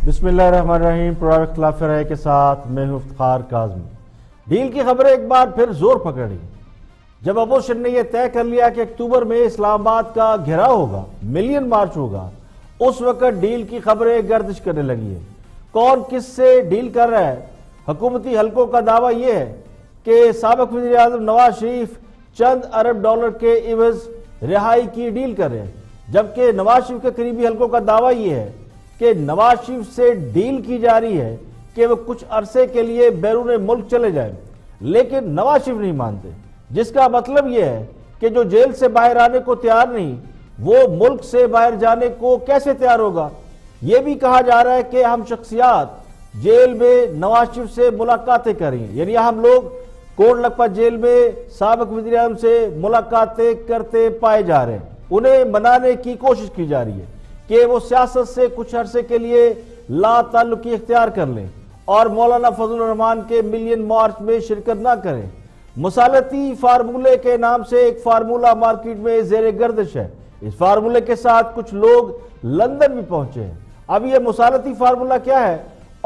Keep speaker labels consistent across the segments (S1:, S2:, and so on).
S1: بسم اللہ الرحمن الرحیم۔ پروگرام اختلاف رائے کے ساتھ میں ہوں افتخار کاظمی۔ ڈیل کی خبریں ایک بار پھر زور پکڑی جب اپوزیشن نے یہ طے کر لیا کہ اکتوبر میں اسلام آباد کا گھیراؤ ہوگا، ملین مارچ ہوگا، اس وقت ڈیل کی خبریں گردش کرنے لگی ہے۔ کون کس سے ڈیل کر رہا ہے؟ حکومتی حلقوں کا دعویٰ یہ ہے کہ سابق وزیر اعظم نواز شریف چند ارب ڈالر کے عوض رہائی کی ڈیل کر رہے ہیں، جبکہ نواز شریف کے قریبی حلقوں کا دعویٰ یہ ہے کہ نواز شریف سے ڈیل کی جا رہی ہے کہ وہ کچھ عرصے کے لیے بیرون ملک چلے جائیں، لیکن نواز شریف نہیں مانتے، جس کا مطلب یہ ہے کہ جو جیل سے باہر آنے کو تیار نہیں وہ ملک سے باہر جانے کو کیسے تیار ہوگا۔ یہ بھی کہا جا رہا ہے کہ ہم شخصیات جیل میں نواز شریف سے ملاقاتیں کر رہی ہیں، یعنی ہم لوگ کوٹ لکھپت جیل میں سابق وزیر اعظم سے ملاقاتیں کرتے پائے جا رہے ہیں، انہیں منانے کی کوشش کی جا رہی ہے کہ وہ سیاست سے کچھ عرصے کے لیے لا تعلقی اختیار کر لیں اور مولانا فضل الرحمان کے ملین مارچ میں شرکت نہ کریں۔ مصالحتی فارمولے کے نام سے ایک فارمولہ مارکیٹ میں زیر گردش ہے، اس فارمولے کے ساتھ کچھ لوگ لندن بھی پہنچے ہیں۔ اب یہ مصالحتی فارمولہ کیا ہے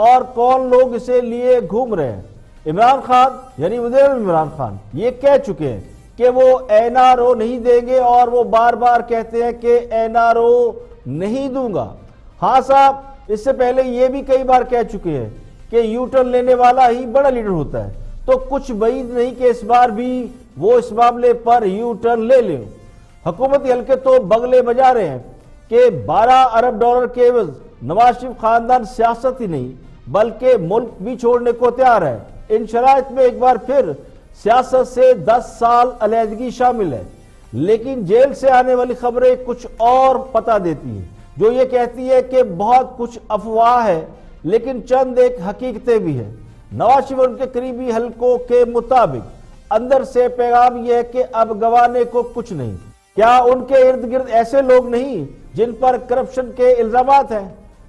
S1: اور کون لوگ اسے لیے گھوم رہے ہیں؟ عمران خان یعنی وزیر اعظم عمران خان یہ کہہ چکے ہیں کہ وہ NRO نہیں دیں گے اور وہ بار بار کہتے ہیں کہ NRO نہیں دوں گا۔ ہاں صاحب، اس سے پہلے یہ بھی کئی بار کہہ چکے ہیں کہ یو ٹرن لینے والا ہی بڑا لیڈر ہوتا ہے، تو کچھ بعید نہیں کہ اس بار بھی وہ اس معاملے پر یو ٹرن لے لیں۔ حکومتی حلقے تو بغلے بجا رہے ہیں کہ 12 ارب ڈالر کے عوض نواز شریف خاندان سیاست ہی نہیں بلکہ ملک بھی چھوڑنے کو تیار ہے۔ ان شرائط میں ایک بار پھر سیاست سے 10 سال علیحدگی شامل ہے، لیکن جیل سے آنے والی خبریں کچھ اور پتہ دیتی ہیں، جو یہ کہتی ہے کہ بہت کچھ افواہ ہے لیکن چند ایک حقیقتیں بھی ہیں۔ نواز شریف اور ان کے قریبی حلقوں کے مطابق اندر سے پیغام یہ ہے کہ اب گوانے کو کچھ نہیں۔ کیا ان کے ارد گرد ایسے لوگ نہیں جن پر کرپشن کے الزامات ہیں؟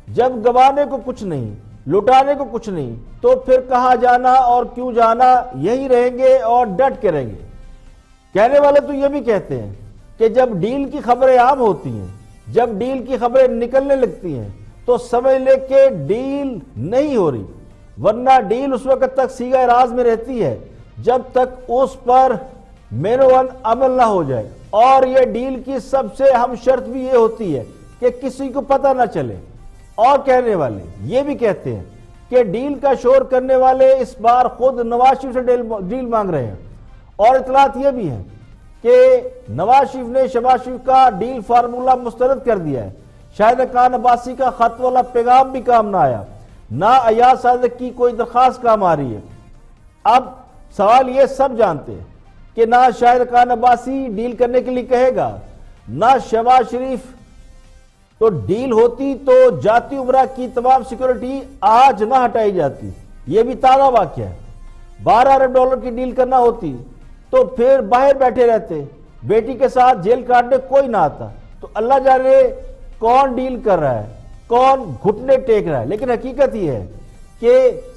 S1: جب گوانے کو کچھ نہیں، لٹانے کو کچھ نہیں، تو پھر کہاں جانا اور کیوں جانا؟ یہی رہیں گے اور ڈٹ کے رہیں گے۔ کہنے والے تو یہ بھی کہتے ہیں کہ جب ڈیل کی خبریں عام ہوتی ہیں، جب ڈیل کی خبریں نکلنے لگتی ہیں تو سمجھ لے کہ ڈیل نہیں ہو رہی، ورنہ ڈیل اس وقت تک صیغہ راز میں رہتی ہے جب تک اس پر مینوان عمل نہ ہو جائے، اور یہ ڈیل کی سب سے اہم شرط بھی یہ ہوتی ہے کہ کسی کو پتہ نہ چلے۔ اور کہنے والے یہ بھی کہتے ہیں کہ ڈیل کا شور کرنے والے اس بار خود نواز شریف سے ڈیل مانگ رہے ہیں، اور اطلاعات یہ بھی ہیں کہ نواز شریف نے شہباز شریف کا ڈیل فارمولہ مسترد کر دیا ہے۔ شاہد خان عباسی کا خط والا پیغام بھی کام نہ آیا، نہ ایاز صادق کی کوئی درخواست کام آ رہی ہے۔ اب سوال یہ سب جانتے ہیں کہ نہ شاہد خان عباسی ڈیل کرنے کے لیے کہے گا، نہ شہباز شریف، تو ڈیل ہوتی تو جاتی عمرہ کی تمام سیکورٹی آج نہ ہٹائی جاتی۔ یہ بھی تازہ واقعہ ہے۔ 12 ارب ڈالر کی ڈیل کرنا ہوتی تو پھر باہر بیٹھے رہتے، بیٹی کے ساتھ جیل کاٹنے کوئی نہ آتا۔ تو اللہ جانے کون ڈیل کر رہا ہے، کون گھٹنے ٹیک رہا ہے، لیکن حقیقت یہ ہے کہ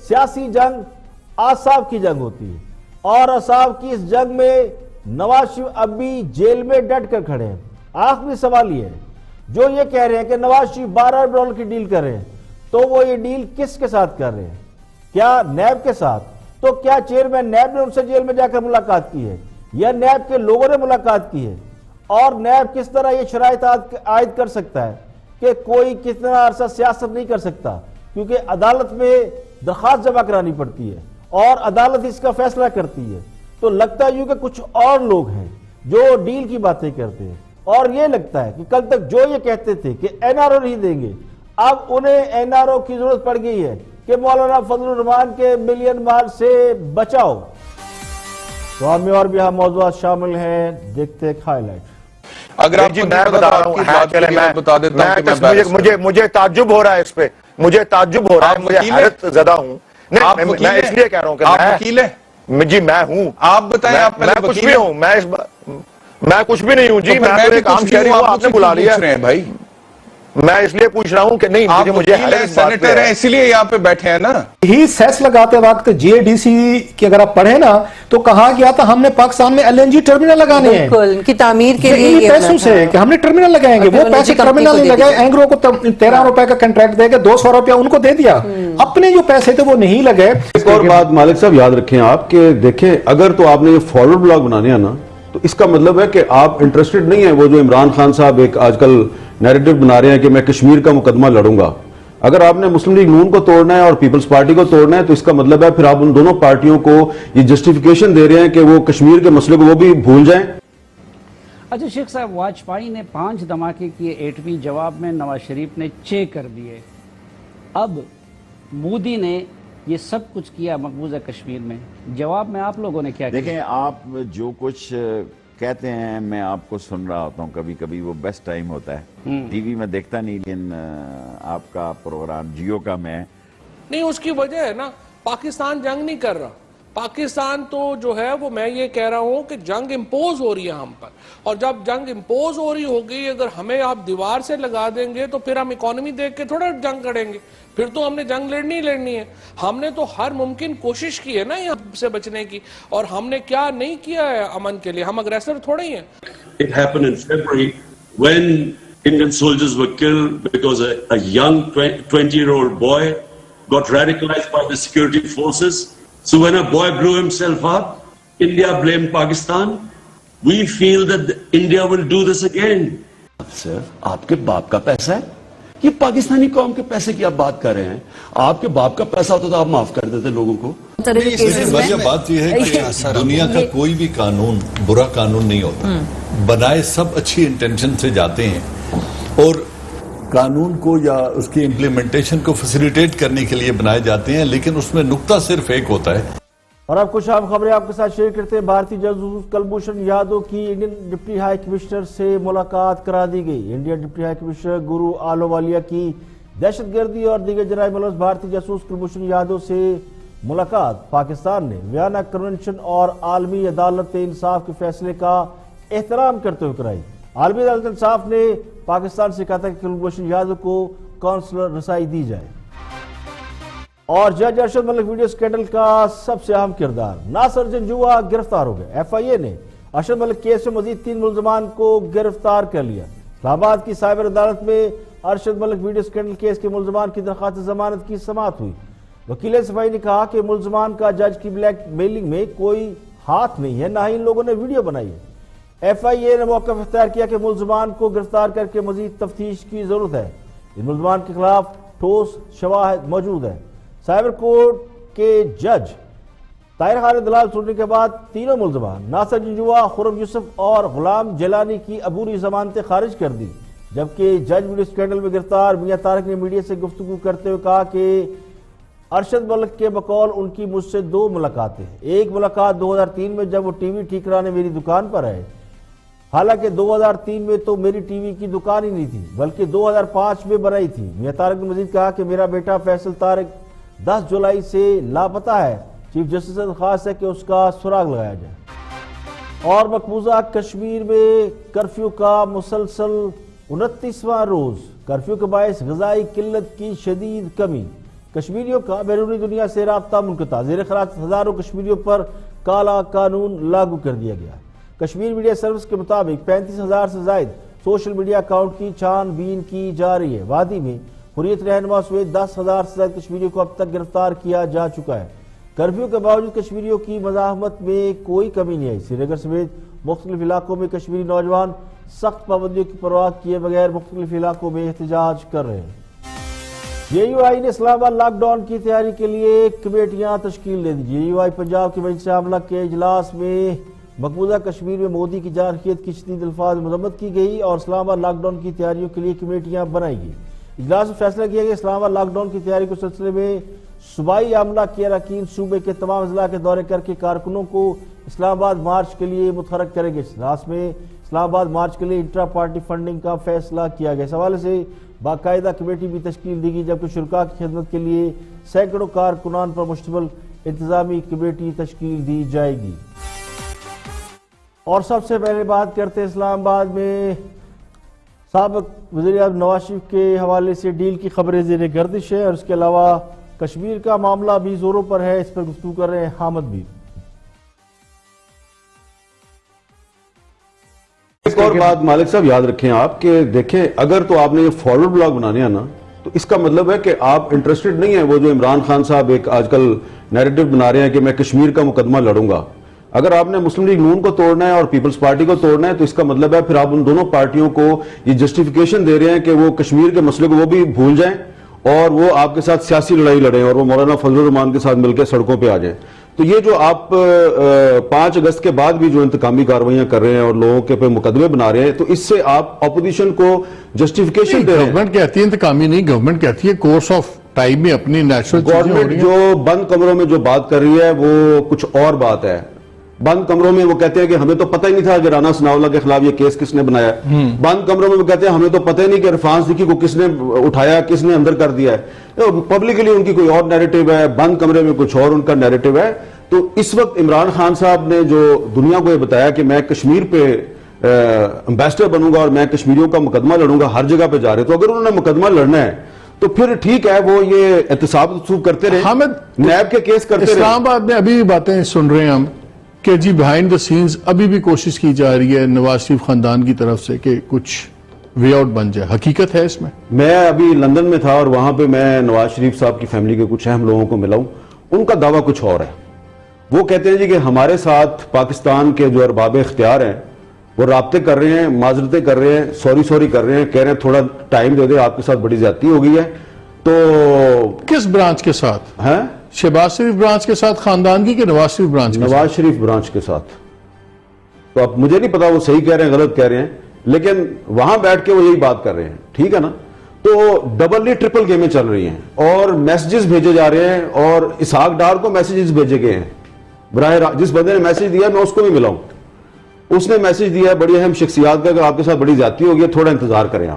S1: سیاسی جنگ اعصاب کی جنگ ہوتی ہے، اور اعصاب کی اس جنگ میں نواز شریف اب بھی جیل میں ڈٹ کر کھڑے ہیں۔ آخری سوال یہ ہے، جو یہ کہہ رہے ہیں کہ نواز شریف 12 ارب ڈالر کی ڈیل کر رہے ہیں، تو وہ یہ ڈیل کس کے ساتھ کر رہے ہیں؟ کیا نیب کے ساتھ؟ تو کیا چیئرمین نیب نے ان سے جیل میں جا کر ملاقات کی ہے، یا نیب کے لوگوں نے ملاقات کی ہے؟ اور نیب کس طرح یہ شرائط عائد کر سکتا ہے کہ کوئی کتنا عرصہ سیاست نہیں کر سکتا، کیونکہ عدالت میں درخواست جمع کرانی پڑتی ہے اور عدالت اس کا فیصلہ کرتی ہے؟ تو لگتا ہے کہ کچھ اور لوگ ہیں جو ڈیل کی باتیں کرتے ہیں، اور یہ لگتا ہے کہ کل تک جو یہ کہتے تھے کہ NRO نہیں دیں گے، اب انہیں NRO کی ضرورت پڑ گئی ہے کہ مولانا فضل الرحمان کے ملین مارچ سے بچاؤ۔ تو ہم اور بھی ہم موضوعات شامل ہیں، دیکھتے ہیں ہائی لائٹ۔
S2: اگر آپ میں بتا رہا ہوں، مجھے تعجب ہو رہا ہے، اس پہ مجھے تعجب ہو رہا ہے، مجھے حیرت زدہ ہوں۔ میں اس لیے کہہ رہا ہوں کہ
S3: آپ وکیل ہیں؟
S2: جی میں ہوں۔
S3: آپ بتائیں، آپ
S2: میں کچھ بھی ہوں، میں کچھ بھی نہیں ہوں جی، میں ایک عام شہری ہوں، آپ نے بلا لیا۔ میں اس لیے پوچھ رہا ہوں کہ نہیں
S3: آپ
S2: مجھے
S3: وکیل ہیں، سینیٹر ہیں، اسی لیے یہاں پہ بیٹھے ہیں نا.
S4: ہی سیس لگاتے وقت جی اے ڈی سی کی اگر آپ پڑھیں نا تو کہا گیا تھا ہم نے پاکستان میں LNG ٹرمینل لگانے ہیں
S5: بالکل ان کی تعمیر کے لیے
S4: یہ پیسوں سے کہ ہم نے ٹرمینل لگائیں گے. وہ پیسے ٹرمینل نہیں لگائے, اینگرو کو 13 روپے کا کنٹریکٹ دے کے 200 روپیہ ان کو دے دیا, اپنے جو پیسے تھے وہ نہیں لگے.
S6: ایک اور بات مالک صاحب یاد رکھیں آپ کہ دیکھیں اگر تو آپ نے یہ فارورڈ بلاگ بنانے ہیں نا تو اس کا مطلب ہے کہ آپ انٹرسٹڈ نہیں ہیں. وہ جو عمران خان صاحب ایک آج کل نیریٹو بنا رہے ہیں کہ میں کشمیر کا مقدمہ لڑوں گا, اگر آپ نے مسلم لیگ نون کو توڑنا ہے اور پیپلز پارٹی کو توڑنا ہے تو اس کا مطلب ہے پھر آپ ان دونوں پارٹیوں کو یہ جسٹیفیکیشن دے رہے ہیں کہ وہ کشمیر کے مسئلے کو وہ بھی بھول جائیں.
S7: اچھا شیخ صاحب, واجپئی نے 5 دھماکے کیے ایٹمی, جواب میں نواز شریف نے 6 کر دیے. اب مودی نے یہ سب کچھ کیا مقبوضہ کشمیر میں, جواب میں آپ لوگوں نے کیا کیا؟
S8: دیکھیں آپ جو کچھ کہتے ہیں میں آپ کو سن رہا ہوتا ہوں, کبھی کبھی وہ بیسٹ ٹائم ہوتا ہے. ٹی وی میں دیکھتا نہیں, لیکن آپ کا پروگرام جیو کا میں
S9: نہیں, اس کی وجہ ہے نا پاکستان جنگ نہیں کر رہا. پاکستان تو جو ہے وہ میں یہ کہہ رہا ہوں کہ جنگ امپوز ہو رہی ہے ہم پر, اور جب جنگ امپوز ہو رہی ہوگی اگر ہمیں آپ دیوار سے لگا دیں گے تو پھر ہم اکانومی دیکھ کے تھوڑا جنگ کریں گے, پھر تو ہم نے جنگ لڑنی ہے. ہم نے تو ہر ممکن کوشش کی ہے نا یہاں سے بچنے کی, اور ہم نے کیا نہیں کیا ہے امن کے لیے, ہم اگریسر تھوڑے ہی ہیں.
S10: It happened in February when Indian soldiers were killed because a young 20-year-old boy got radicalized by the security forces. So when a boy blew himself up, India blamed Pakistan. We feel that India will do this again.
S11: Sir, آپ کے باپ کا پیسہ ہے, یہ پاکستانی قوم کے پیسے کی آپ بات کر رہے ہیں. آپ کے باپ کا پیسہ ہوتا تو آپ معاف کر دیتے لوگوں کو.
S12: وجہ بات یہ ہے کہ دنیا کا کوئی بھی قانون برا قانون نہیں ہوتا, بنائے سب اچھی انٹینشن سے جاتے ہیں اور قانون کو یا اس کی امپلیمنٹیشن کو فیسیلیٹیٹ کرنے کے لیے بنائے جاتے ہیں, لیکن اس میں نقطہ صرف ایک ہوتا ہے.
S1: اور اب کچھ اہم خبریں آپ کے ساتھ شیئر کرتے ہیں. بھارتی جاسوس کلبھوشن یادو کی انڈین ڈپٹی ہائی کمشنر سے ملاقات کرا دی گئی. انڈین ڈپٹی ہائی کمشنر گرو آلووالیہ کی دہشت گردی اور دیگر جرائم ملوث بھارتی جاسوس کلبھوشن یادو سے ملاقات پاکستان نے ویانا کنونشن اور عالمی عدالت انصاف کے فیصلے کا احترام کرتے ہوئے کرائی. عالمی عدالت انصاف نے پاکستان سے کہا تھا کہ کلبھوشن یادو کو کونسلر رسائی دی جائے. اور جج ارشد ملک ویڈیو سکینڈل کا سب سے اہم کردار ناصر جنجوعہ گرفتار ہو گئے. FIA نے ارشد ملک کیس میں مزید 3 ملزمان کو گرفتار کر لیا. اسلام آباد کی سائبر عدالت میں Arshad Malik video scandal case کے ملزمان کی درخواست ضمانت کی سماعت ہوئی. وکیل صفائی نے کہا کہ ملزمان کا جج کی بلیک میلنگ میں کوئی ہاتھ نہیں ہے, نہ ہی ان لوگوں نے ویڈیو بنائی ہے. FIA نے موقف اختیار کیا کہ ملزمان کو گرفتار کر کے مزید تفتیش کی ضرورت ہے. ان ملزمان کے خلاف ٹھوس شواہد موجود ہیں. سائبر کورٹ کے جج طاہر خالد دلال سننے کے بعد تینوں ملزمان ناصر جنجوعہ, خرم یوسف اور غلام جیلانی کی عبوری ضمانتیں خارج کر دی. جبکہ جج ویڈیو سکینڈل میں گرفتار میاں طارق نے میڈیا سے گفتگو کرتے ہوئے کہا کہ ارشد ملک کے بقول ان کی مجھ سے 2 ملاقاتیں ہیں. ایک ملاقات 2003 میں جب وہ ٹی وی ٹھیک کرانے میری دکان پر آئے, حالانکہ 2003 میں تو میری ٹی وی کی دکان ہی نہیں تھی بلکہ 2005 میں بنائی تھی. میاں طارق نے مزید کہا کہ میرا بیٹا فیصل طارق 10 جولائی سے لاپتہ ہے. چیف جسٹس سے درخواست ہے کہ اس کا سراغ لگایا جائے. اور مقبوضہ کشمیر میں کرفیو کا مسلسل 29واں روز. کرفیو کے باعث غذائی قلت کی شدید کمی. کشمیریوں کا بیرونی دنیا سے رابطہ منقطع. زیر خراج ہزاروں کشمیریوں پر کالا قانون لاگو کر دیا گیا. کشمیر میڈیا سروس کے مطابق 35,000 سے زائد سوشل میڈیا اکاؤنٹ کی چھان بین کی جا رہی ہے. وادی میں حریت رہنما سمیت 10,000 سے زائد کشمیریوں کو اب تک گرفتار کیا جا چکا ہے. کرفیو کے باوجود کشمیریوں کی مزاحمت میں کوئی کمی نہیں آئی. سری نگر سمیت مختلف علاقوں میں کشمیری نوجوان سخت پابندیوں کی پرواہ کیے بغیر مختلف علاقوں میں احتجاج کر رہے ہیں. JUI نے اسلام آباد لاک ڈاؤن کی تیاری کے لیے کمیٹیاں تشکیل دے دی. JUI پنجاب کی مجلس عاملہ کے اجلاس میں مقبوضہ کشمیر میں مودی کی جارحیت کی شدید الفاظ میں مذمت کی گئی اور اسلام آباد لاک ڈاؤن کی تیاریوں کے لیے کمیٹیاں بنائی گئی. اجلاس میں فیصلہ کیا گیا اسلام آباد لاک ڈاؤن کی تیاری کے سلسلے میں صوبائی عاملہ کے اراکین صوبے کے تمام اضلاع کے دورے کر کے کارکنوں کو اسلام آباد مارچ کے لیے متحرک کریں گے. اجلاس میں اسلام آباد مارچ کے لیے انٹرا پارٹی فنڈنگ کا فیصلہ کیا گیا. اس حوالے سے باقاعدہ کمیٹی بھی تشکیل دی گئی, جبکہ شرکاء کی خدمت کے لیے سینکڑوں کارکنان پر مشتمل انتظامی کمیٹی تشکیل دی جائے گی. اور سب سے پہلے بات کرتے ہیں اسلام آباد میں سابق وزیر اعظم نواز شریف کے حوالے سے ڈیل کی خبریں زیر گردش ہے، اور اس کے علاوہ کشمیر کا معاملہ بھی زوروں پر ہے، اس پر گفتگو کر رہے ہیں حامد بھی۔
S6: ایک اور بات مالک صاحب یاد رکھیں آپ کہ دیکھیں، اگر تو آپ نے یہ فارورڈ بلاگ بنانے ہیں نا، تو اس کا مطلب ہے کہ آپ انٹرسٹڈ نہیں ہیں وہ جو عمران خان صاحب ایک آج کل نیریٹو بنا رہے ہیں کہ میں کشمیر کا مقدمہ لڑوں گا۔ اگر آپ نے مسلم لیگ نون کو توڑنا ہے اور پیپلز پارٹی کو توڑنا ہے تو اس کا مطلب ہے پھر آپ ان دونوں پارٹیوں کو یہ جسٹیفیکیشن دے رہے ہیں کہ وہ کشمیر کے مسئلے کو وہ بھی بھول جائیں اور وہ آپ کے ساتھ سیاسی لڑائی لڑیں اور وہ مولانا فضل الرحمان کے ساتھ مل کے سڑکوں پہ آ جائیں۔ تو یہ جو آپ 5 اگست کے بعد بھی جو انتقامی کارروائیاں کر رہے ہیں اور لوگوں کے پہ مقدمے بنا رہے ہیں، تو اس سے آپ اپوزیشن کو جسٹیفیکیشن دے رہے ہیں۔
S12: گورنمنٹ کہتی ہے انتقامی نہیں، گورنمنٹ کہتی ہے کورس آف ٹائم میں اپنی نیچرل چیزیں ہو رہی ہیں۔
S6: گورنمنٹ جو بند کمروں میں جو بات کر رہی ہے وہ کچھ اور بات ہے۔ بند کمروں میں وہ کہتے ہیں کہ ہمیں تو پتہ ہی نہیں تھا کہ رانا ثناءاللہ کے خلاف یہ کیس کس نے بنایا ہے۔ بند کمروں میں وہ کہتے ہیں ہمیں تو پتہ ہی نہیں کہ عرفان صدیقی کو کس نے اٹھایا، کس نے اندر کر دیا ہے۔ پبلکلی ان کی کوئی اور نیریٹو ہے، بند کمرے میں کچھ اور ان کا نیریٹو ہے۔ تو اس وقت عمران خان صاحب نے جو دنیا کو یہ بتایا کہ میں کشمیر پہ امبیسڈر بنوں گا اور میں کشمیریوں کا مقدمہ لڑوں گا، ہر جگہ پہ جا رہے، تو اگر انہوں نے مقدمہ لڑنا ہے تو پھر ٹھیک ہے، وہ یہ احتساب کرتے رہے،
S12: حامد
S6: نیب کے کیس کرتے رہے۔
S12: اسلام آباد میں ابھی بھی باتیں سن رہے ہیں ہم کہ جی بیہائنڈ دا سینز ابھی بھی کوشش کی جا رہی ہے نواز شریف خاندان کی طرف سے کہ کچھ وے آؤٹ بن جائے، حقیقت ہے اس میں؟
S6: میں ابھی لندن میں تھا اور وہاں پہ میں نواز شریف صاحب کی فیملی کے کچھ اہم لوگوں کو ملا ہوں، ان کا دعویٰ کچھ اور ہے۔ وہ کہتے ہیں جی کہ ہمارے ساتھ پاکستان کے جو ارباب اختیار ہیں وہ رابطے کر رہے ہیں، معذرتیں کر رہے ہیں، سوری کر رہے ہیں، کہہ رہے ہیں تھوڑا ٹائم دے دیں، آپ کے ساتھ بڑی زیادتی ہو گئی ہے۔ تو
S12: کس برانچ کے ساتھ
S6: ہیں؟
S12: شہباز شریف برانچ کے ساتھ خاندان کی کہ نواز شریف برانچ کے ساتھ؟
S6: نواز شریف برانچ کے ساتھ۔ تو اب مجھے نہیں پتا وہ صحیح کہہ رہے ہیں غلط کہہ رہے ہیں، لیکن وہاں بیٹھ کے وہ یہی بات کر رہے ہیں، ٹھیک ہے نا؟ تو ڈبل ٹرپل گیمیں چل رہی ہیں اور میسیجز بھیجے جا رہے ہیں، اور اسحاق ڈار کو میسیجز بھیجے گئے ہیں براہ راست۔ جس بندے نے میسیج دیا میں اس کو بھی ملا ہوں، اس نے میسیج دیا ہے بڑی اہم شخصیات کا کہ آپ کے ساتھ بڑی زیادتی ہو گئی، تھوڑا انتظار کریں،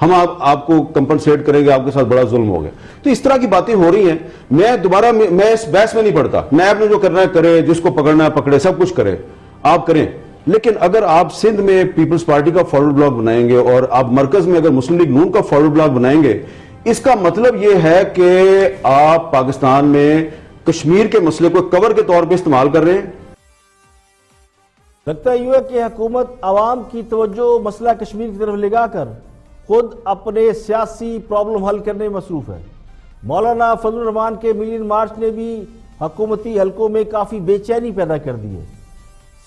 S6: ہم آپ کو کمپنسیٹ کریں گے، آپ کے ساتھ بڑا ظلم ہو گیا۔ تو اس طرح کی باتیں ہو رہی ہیں۔ میں اس بحث میں نہیں پڑتا، نیب نے جو کرنا ہے کرے، جس کو پکڑنا ہے پکڑے، سب کچھ کرے، آپ کریں۔ لیکن اگر آپ سندھ میں پیپلز پارٹی کا فارورڈ بلاک بنائیں گے اور آپ مرکز میں اگر مسلم لیگ نون کا فارورڈ بلاک بنائیں گے، اس کا مطلب یہ ہے کہ آپ پاکستان میں کشمیر کے مسئلے کو کور کے طور پہ استعمال کر رہے ہیں۔
S1: لگتا ہے یہ کہ حکومت عوام کی توجہ مسئلہ کشمیر کی طرف لگا کر خود اپنے سیاسی پرابلم حل کرنے میں مصروف ہے۔ مولانا فضل الرحمان کے ملین مارچ نے بھی حکومتی حلقوں میں کافی بے چینی پیدا کر دی ہے۔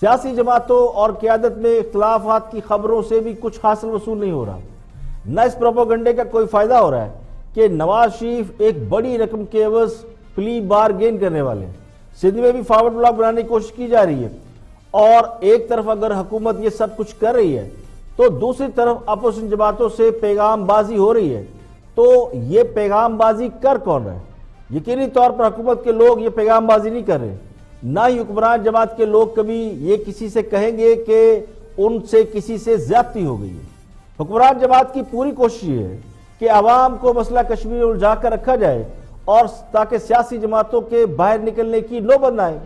S1: سیاسی جماعتوں اور قیادت میں اختلافات کی خبروں سے بھی کچھ حاصل وصول نہیں ہو رہا، نہ اس پروپیگنڈے کا کوئی فائدہ ہو رہا ہے کہ نواز شریف ایک بڑی رقم کے عوض پلی بار گین کرنے والے ہیں۔ سندھ میں بھی فارورڈ بلاک بنانے کی کوشش کی جا رہی ہے، اور ایک طرف اگر حکومت یہ سب کچھ کر رہی ہے تو دوسری طرف اپوزیشن جماعتوں سے پیغام بازی ہو رہی ہے۔ تو یہ پیغام بازی کر کون رہا ہے؟ یقینی طور پر حکومت کے لوگ یہ پیغام بازی نہیں کر رہے، نہ ہی حکمران جماعت کے لوگ کبھی یہ کسی سے کہیں گے کہ ان سے کسی سے زیادتی ہو گئی ہے۔ حکمران جماعت کی پوری کوشش یہ ہے کہ عوام کو مسئلہ کشمیر میں الجھا کر رکھا جائے اور تاکہ سیاسی جماعتوں کے باہر نکلنے کی نوبت نہ آئے۔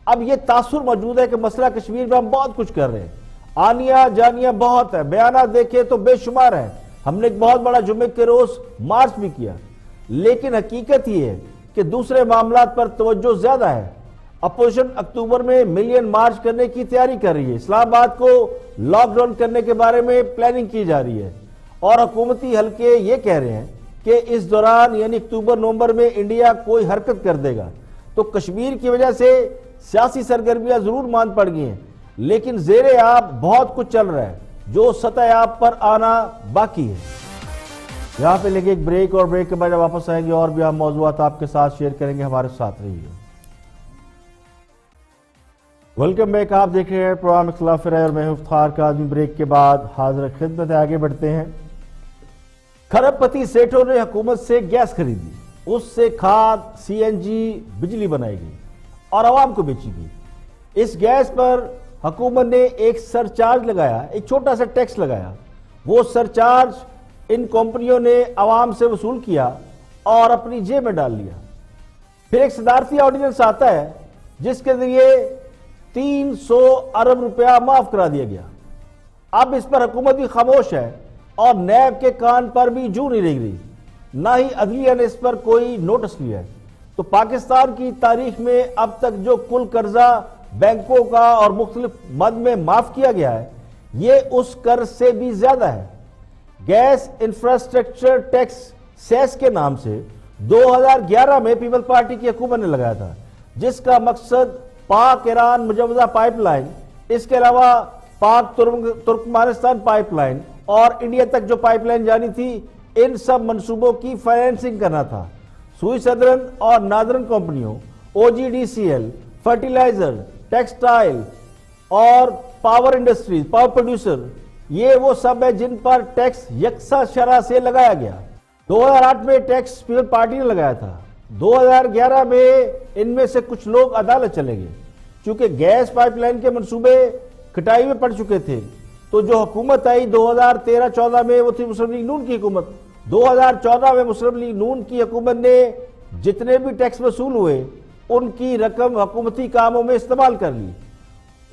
S1: اب یہ تاثر موجود ہے کہ مسئلہ کشمیر میں ہم بہت کچھ کر رہے ہیں، آنیاں جانیاں بہت ہیں، بیانات دیکھیں تو بے شمار ہیں، ہم نے ایک بہت بڑا جمعے کے روز مارچ بھی کیا، لیکن حقیقت یہ ہے کہ دوسرے معاملات پر توجہ زیادہ ہے۔ اپوزیشن اکتوبر میں ملین مارچ کرنے کی تیاری کر رہی ہے، اسلام آباد کو لاک ڈاؤن کرنے کے بارے میں پلاننگ کی جا رہی ہے، اور حکومتی حلقے یہ کہہ رہے ہیں کہ اس دوران یعنی اکتوبر نومبر میں انڈیا کوئی حرکت کر دے گا۔ تو کشمیر کی وجہ سے سیاسی سرگرمیاں ضرور ماند پڑ گئی ہیں، لیکن زیر آب بہت کچھ چل رہا ہے جو سطح آب پر آنا باقی ہے۔ یہاں پہ لگے ایک بریک، اور بریک کے بعد واپس آئیں گے اور بھی ہم موضوعات آپ کے ساتھ شیئر کریں گے، ہمارے ساتھ رہیے۔ ویلکم بیک، آپ دیکھ رہے ہیں پروگرام اختلاف رائے اور میں افتخار کاظمی۔ بریک کے بعد حاضر خدمت ہے، آگے بڑھتے ہیں۔ کھرب پتی سیٹھوں نے حکومت سے گیس خریدی، اس سے کھاد، سی این جی، بجلی بنائی گئی اور عوام کو بیچی گئی۔ اس گیس پر حکومت نے ایک سرچارج لگایا، ایک چھوٹا سا ٹیکس لگایا، وہ سرچارج ان کمپنیوں نے عوام سے وصول کیا اور اپنی جیب میں ڈال لیا۔ پھر ایک صدارتی آرڈیننس آتا ہے جس کے ذریعے 300 ارب روپیہ معاف کرا دیا گیا۔ اب اس پر حکومت بھی خاموش ہے اور نیب کے کان پر بھی جوں نہیں رہ رہی، نہ ہی عدلیہ نے اس پر کوئی نوٹس لیا ہے۔ تو پاکستان کی تاریخ میں اب تک جو کل قرضہ بینکوں کا اور مختلف مد میں معاف کیا گیا ہے، یہ اس قرض سے بھی زیادہ ہے۔ گیس انفراسٹرکچر ٹیکس سیس کے نام سے 2011 میں پیپل پارٹی کی حکومت نے لگایا تھا، جس کا مقصد پاک ایران مجوزہ پائپ لائن، اس کے علاوہ پاک ترکمانستان پائپ لائن اور انڈیا تک جو پائپ لائن جانی تھی، ان سب منصوبوں کی فائنینسنگ کرنا تھا۔ سوئی سدرن اور نادرن کمپنیوں، O G D C L, fertiliser, textile اور پاور انڈسٹریز، پاور پروڈیوسر، یہ وہ سب ہے جن پر ٹیکس یکساں شرح سے لگایا گیا۔ 2008 میں ٹیکس پیپل پارٹی نے لگایا تھا۔ 2011 میں ان میں سے کچھ لوگ عدالت چلے گئے، چونکہ گیس پائپ لائن کے منصوبے کٹائی میں پڑ چکے تھے۔ تو جو حکومت آئی 2013-14 میں، وہ تھی مسلم لیگ نون کی حکومت۔ 2014 میں مسلم لیگ نون کی حکومت نے جتنے بھی ٹیکس وصول ہوئے ان کی رقم حکومتی کاموں میں استعمال کر لی۔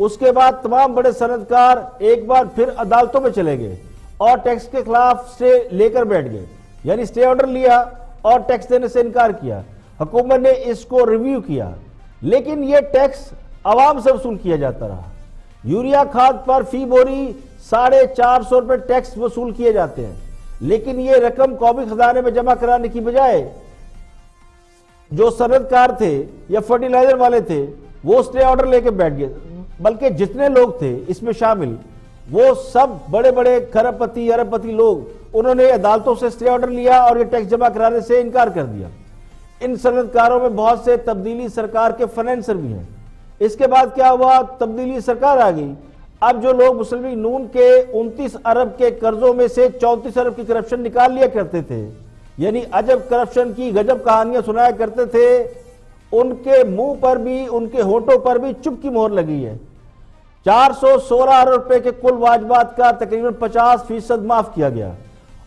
S1: اس کے بعد تمام بڑے صنعتکار ایک بار پھر عدالتوں میں چلے گئے اور ٹیکس کے خلاف سٹے لے کر بیٹھ گئے، یعنی سٹے آرڈر لیا اور ٹیکس دینے سے انکار کیا۔ حکومت نے اس کو ریویو کیا، لیکن یہ ٹیکس عوام سے وصول کیا جاتا رہا۔ یوریا کھاد پر فی بوری 450 روپے ٹیکس وصول کیے جاتے ہیں، لیکن یہ رقم قومی خزانے میں جمع کرانے کی بجائے جو صنعتکار تھے یا فرٹیلائزر والے تھے وہ سٹے آرڈر لے کے بیٹھ گئے، بلکہ جتنے لوگ تھے اس میں شامل وہ سب بڑے بڑے کھرب پتی ارب پتی لوگ، انہوں نے عدالتوں سے سٹے آرڈر لیا اور یہ ٹیکس جمع کرانے سے انکار کر دیا۔ ان صنعتکاروں میں بہت سے تبدیلی سرکار کے فنانسر بھی ہیں۔ اس کے بعد کیا ہوا؟ تبدیلی سرکار آ گئی۔ اب جو لوگ مسلم لیگ نون کے 29 ارب کے قرضوں میں سے 34 ارب کی کرپشن نکال لیا کرتے تھے، یعنی عجب کرپشن کی غجب کہانیاں سنایا کرتے تھے، ان کے منہ پر بھی، ان کے ہونٹوں پر بھی چپ کی مہر لگی ہے۔ 416 ارب روپے کے کل واجبات کا تقریباً 50% معاف کیا گیا،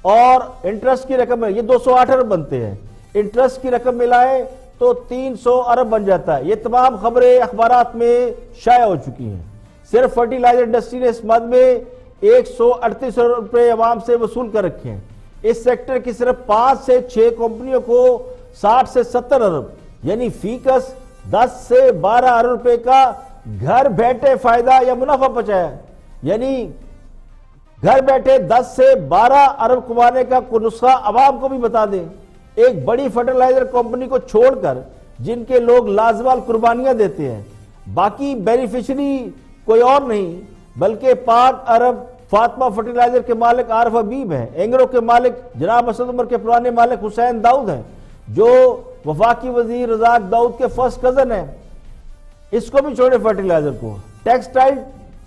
S1: اور انٹرسٹ کی رقم ہے، یہ 208 ارب بنتے ہیں، انٹرسٹ کی رقم ملائے تو 300 ارب بن جاتا ہے۔ یہ تمام خبریں اخبارات میں شائع ہو چکی ہیں۔ صرف فرٹیلائزر انڈسٹری نے اس مد میں 138 ارب روپے عوام سے وصول کر رکھے ہیں۔ اس سیکٹر کی صرف 5 سے 6 کمپنیوں کو 60 سے 70 ارب یعنی فی کس 10 سے 12 ارب روپے کا گھر بیٹھے فائدہ یا منافع پہنچایا، یعنی گھر بیٹھے 10 سے 12 ارب کمانے کا کوئی نسخہ عوام کو بھی بتا دیں۔ ایک بڑی فرٹیلائزر کمپنی کو چھوڑ کر جن کے لوگ لازوال قربانیاں دیتے ہیں، باقی بینیفیشری کوئی اور نہیں بلکہ پاک عرب فاطمہ فرٹیلائزر کے مالک عارف حبیب ہیں، اینگرو کے مالک جناب اسد عمر کے پرانے مالک حسین داؤد ہیں، جو وفاقی وزیر رزاق داؤد کے فرسٹ کزن ہیں۔ اس کو بھی چھوڑے فرٹیلائزر کو۔ ٹیکسٹائل